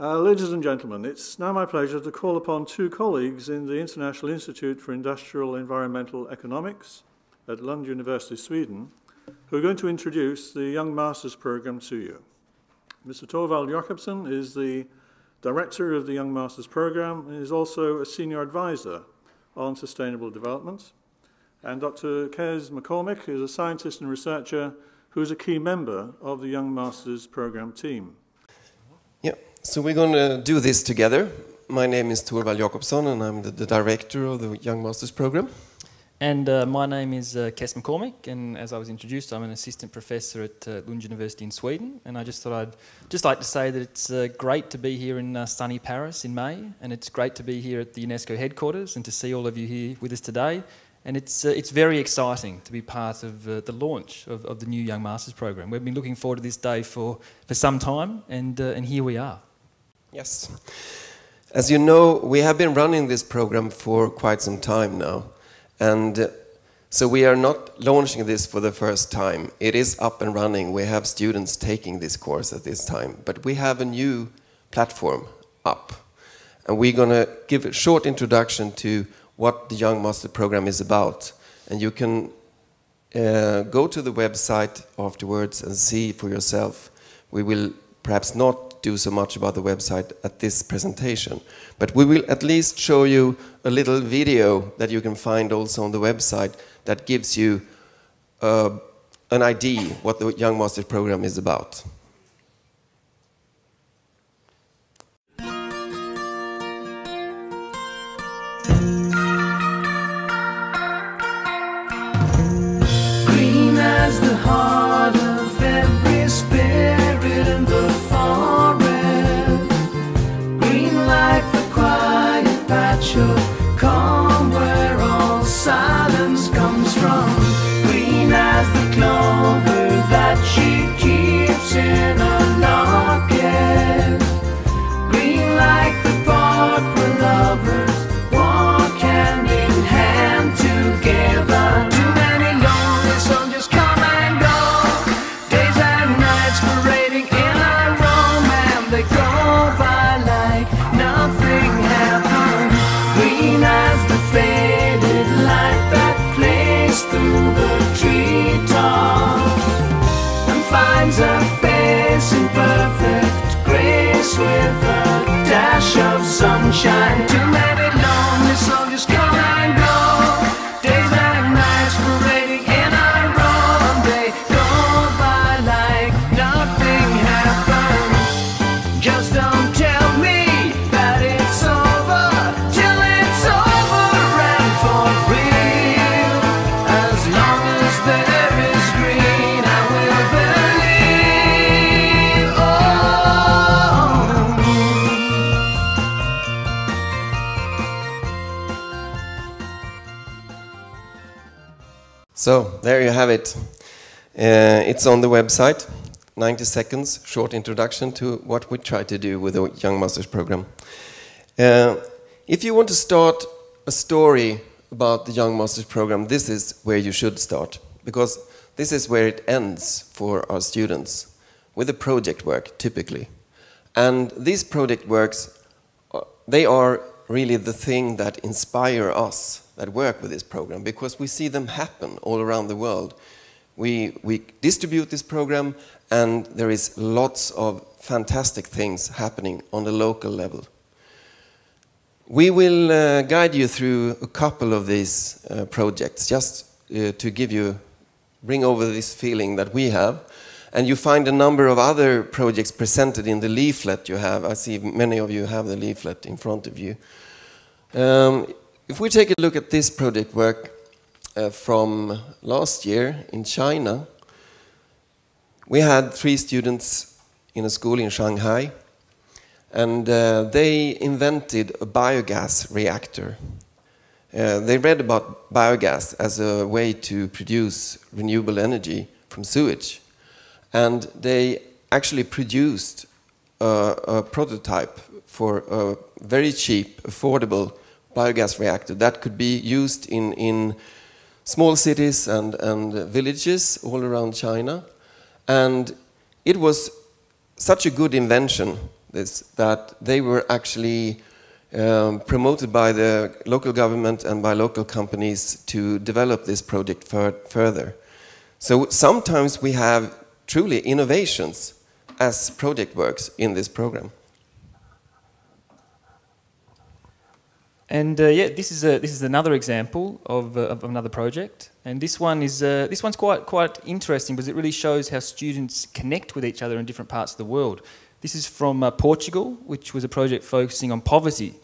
Ladies and gentlemen, it's now my pleasure to call upon two colleagues in the International Institute for Industrial Environmental Economics at Lund University, Sweden, who are going to introduce the Young Masters Programme to you. Mr. Torvald Jacobsson is the Director of the Young Masters Programme and is also a Senior Advisor on Sustainable Development. And Dr. McKormick is a scientist and researcher who is a key member of the Young Masters Programme team. Yeah, so we're going to do this together. My name is Torvald Jacobsson and I'm the director of the Young Masters Programme. And my name is McKormick, and as I was introduced, I'm an assistant professor at Lund University in Sweden. And I just thought I'd just like to say that it's great to be here in sunny Paris in May, and it's great to be here at the UNESCO headquarters and to see all of you here with us today. And it's very exciting to be part of the launch of the new Young Masters Programme. We've been looking forward to this day for some time, and here we are. Yes. As you know, we have been running this programme for quite some time now. And so we are not launching this for the first time. It is up and running. We have students taking this course at this time. But we have a new platform up. And we're going to give a short introduction to what the Young Master Programme is about. And you can go to the website afterwards and see for yourself. We will perhaps not do so much about the website at this presentation, but we will at least show you a little video that you can find also on the website that gives you an idea what the Young Masters Programme is about. Green as the heart of every spirit in the forest, green like the quiet patch of calm where all silence comes from, green as the clover that she keeps in a locket, green like the park where lovers walk hand in hand together. Too many lonely soldiers come and go, days and nights parading in a row, and they go by like nothing happened. Green as the faded light that plays through the treetops and finds a face in perfect grace with a dash of sunshine. Too many lonely soldiers come and go, days and nights parading in a row, and they go by like nothing happened. Just don't tell me that it's over till it's over and for real. As long as there is green, I will believe. So, there you have it. It's on the website. 90 seconds, short introduction to what we try to do with the Young Masters Programme. If you want to start a story about the Young Masters Programme, this is where you should start, because this is where it ends for our students, with the project work, typically. And these project works, they are really the thing that inspire us that work with this program, because we see them happen all around the world. We distribute this program, and there is lots of fantastic things happening on the local level. We will guide you through a couple of these projects, just to bring over this feeling that we have. And you find a number of other projects presented in the leaflet you have. I see many of you have the leaflet in front of you. If we take a look at this project work from last year in China, we had 3 students in a school in Shanghai, and they invented a biogas reactor. They read about biogas as a way to produce renewable energy from sewage, and they actually produced a prototype for a very cheap, affordable biogas reactor that could be used in small cities and villages all around China. And it was such a good invention this, that they were actually promoted by the local government and by local companies to develop this project further. So sometimes we have truly innovations as project works in this program. And yeah, this is another example of another project, and this one's quite interesting because it really shows how students connect with each other in different parts of the world. This is from Portugal, which was a project focusing on poverty.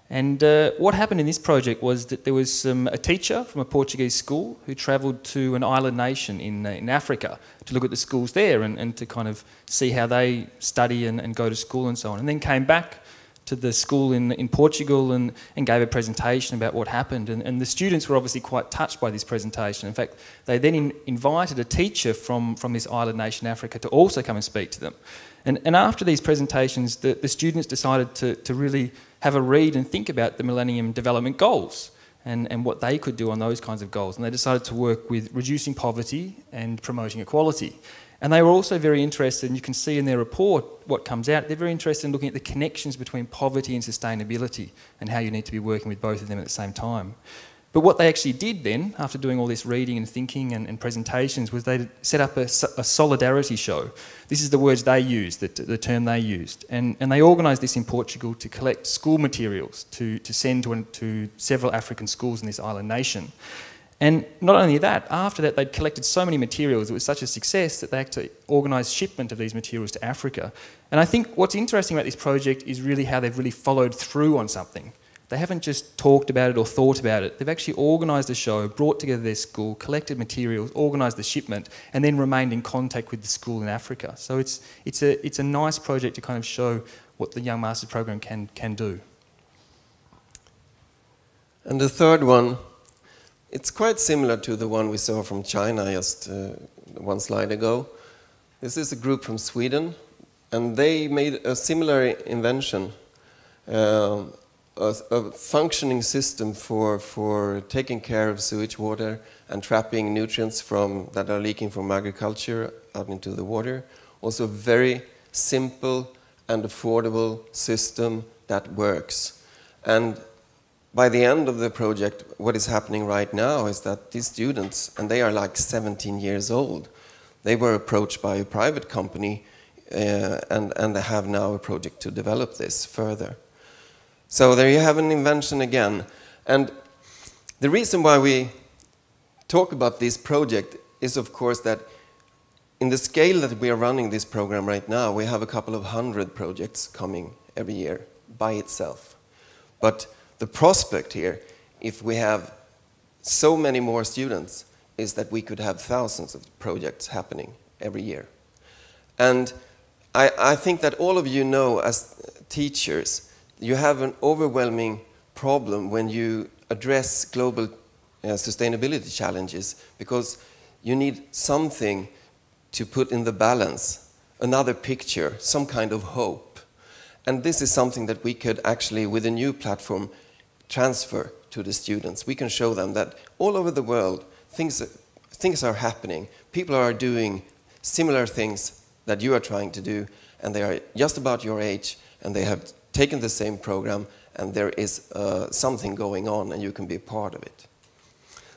And what happened in this project was that there was a teacher from a Portuguese school who travelled to an island nation in Africa to look at the schools there and to kind of see how they study and go to school and so on, and then came back to the school in Portugal and gave a presentation about what happened. And the students were obviously quite touched by this presentation. In fact, they then invited a teacher from this island nation, Africa, to also come and speak to them. And after these presentations, the students decided to really have a read and think about the Millennium Development Goals and what they could do on those kinds of goals. And they decided to work with reducing poverty and promoting equality. And they were also very interested, and you can see in their report what comes out, they're very interested in looking at the connections between poverty and sustainability and how you need to be working with both of them at the same time. But what they actually did then, after doing all this reading and thinking and presentations, was they set up a solidarity show. This is the words they used, the term they used. And they organised this in Portugal to collect school materials to send to several African schools in this island nation. And not only that, after that they'd collected so many materials, it was such a success that they actually organised shipment of these materials to Africa. And I think what's interesting about this project is really how they've really followed through on something. They haven't just talked about it or thought about it. They've actually organised a show, brought together their school, collected materials, organised the shipment, and then remained in contact with the school in Africa. So it's a nice project to kind of show what the Young Masters Program can do. And the third one, it's quite similar to the one we saw from China just one slide ago. This is a group from Sweden, and they made a similar invention, a functioning system for taking care of sewage water and trapping nutrients that are leaking from agriculture out into the water. Also a very simple and affordable system that works. And by the end of the project, what is happening right now is that these students, and they are like 17 years old, they were approached by a private company and they have now a project to develop this further. So there you have an invention again. And the reason why we talk about this project is, of course, that in the scale that we are running this program right now, we have a couple of 100 projects coming every year by itself. But the prospect here, if we have so many more students, is that we could have thousands of projects happening every year. And I think that all of you know, as teachers, you have an overwhelming problem when you address global sustainability challenges, because you need something to put in the balance, another picture, some kind of hope. And this is something that we could actually, with a new platform, transfer to the students. We can show them that all over the world, things are happening. People are doing similar things that you are trying to do, and they are just about your age, and they have taken the same program, and there is something going on, and you can be a part of it.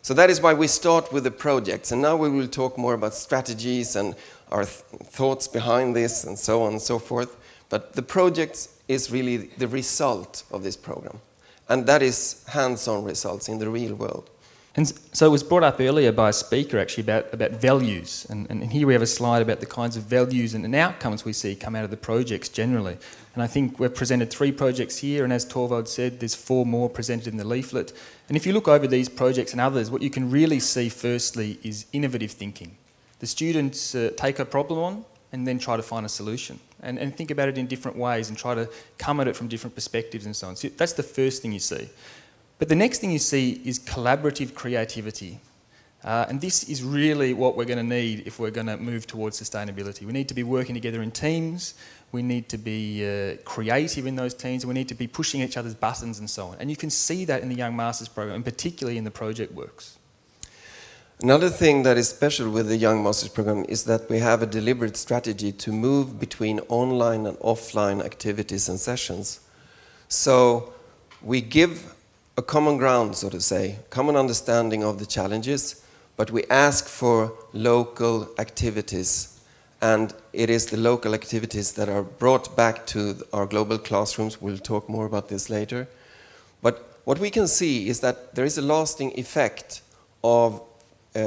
So that is why we start with the projects, and now we will talk more about strategies and our thoughts behind this, and so on and so forth. But the projects is really the result of this program. And that is hands-on results in the real world. And so it was brought up earlier by a speaker actually about values. And here we have a slide about the kinds of values and outcomes we see come out of the projects generally. And I think we've presented 3 projects here, and as Torvald said, there's 4 more presented in the leaflet. And if you look over these projects and others, what you can really see firstly is innovative thinking. The students take a problem on and then try to find a solution. And think about it in different ways and try to come at it from different perspectives and so on. So that's the first thing you see. But the next thing you see is collaborative creativity. And this is really what we're going to need if we're going to move towards sustainability. We need to be working together in teams, we need to be creative in those teams, and we need to be pushing each other's buttons and so on. And you can see that in the Young Masters program, and particularly in the project works. Another thing that is special with the Young Masters program is that we have a deliberate strategy to move between online and offline activities and sessions. So we give a common ground, so to say, common understanding of the challenges, but we ask for local activities, and it is the local activities that are brought back to our global classrooms. We'll talk more about this later. But what we can see is that there is a lasting effect of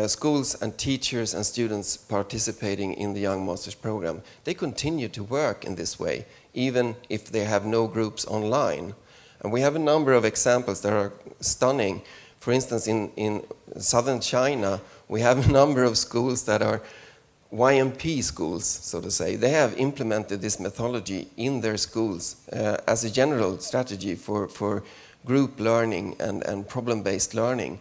schools and teachers and students participating in the Young Masters program. They continue to work in this way, even if they have no groups online. And we have a number of examples that are stunning. For instance, in southern China, we have a number of schools that are YMP schools, so to say. They have implemented this methodology in their schools as a general strategy for group learning and problem-based learning.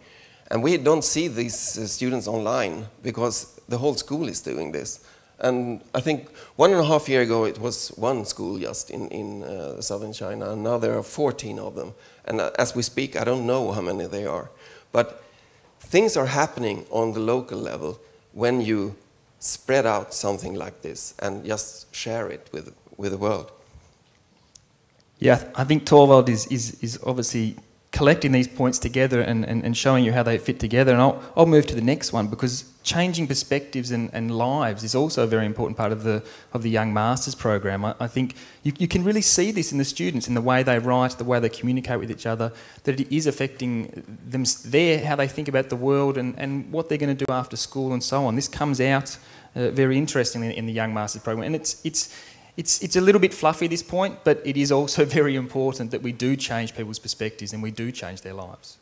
And we don't see these students online because the whole school is doing this. And I think 1.5 years ago it was one school just in southern China, and now there are 14 of them. And as we speak, I don't know how many they are. But things are happening on the local level when you spread out something like this and just share it with the world. Yeah, I think Torvald is obviously collecting these points together and showing you how they fit together. And I'll move to the next one, because changing perspectives and lives is also a very important part of the Young Masters program. I think you can really see this in the students, in the way they write, the way they communicate with each other, that it is affecting them, how they think about the world and what they're going to do after school and so on. This comes out very interestingly in the Young Masters program, and it's a little bit fluffy at this point, but it is also very important that we do change people's perspectives and we do change their lives.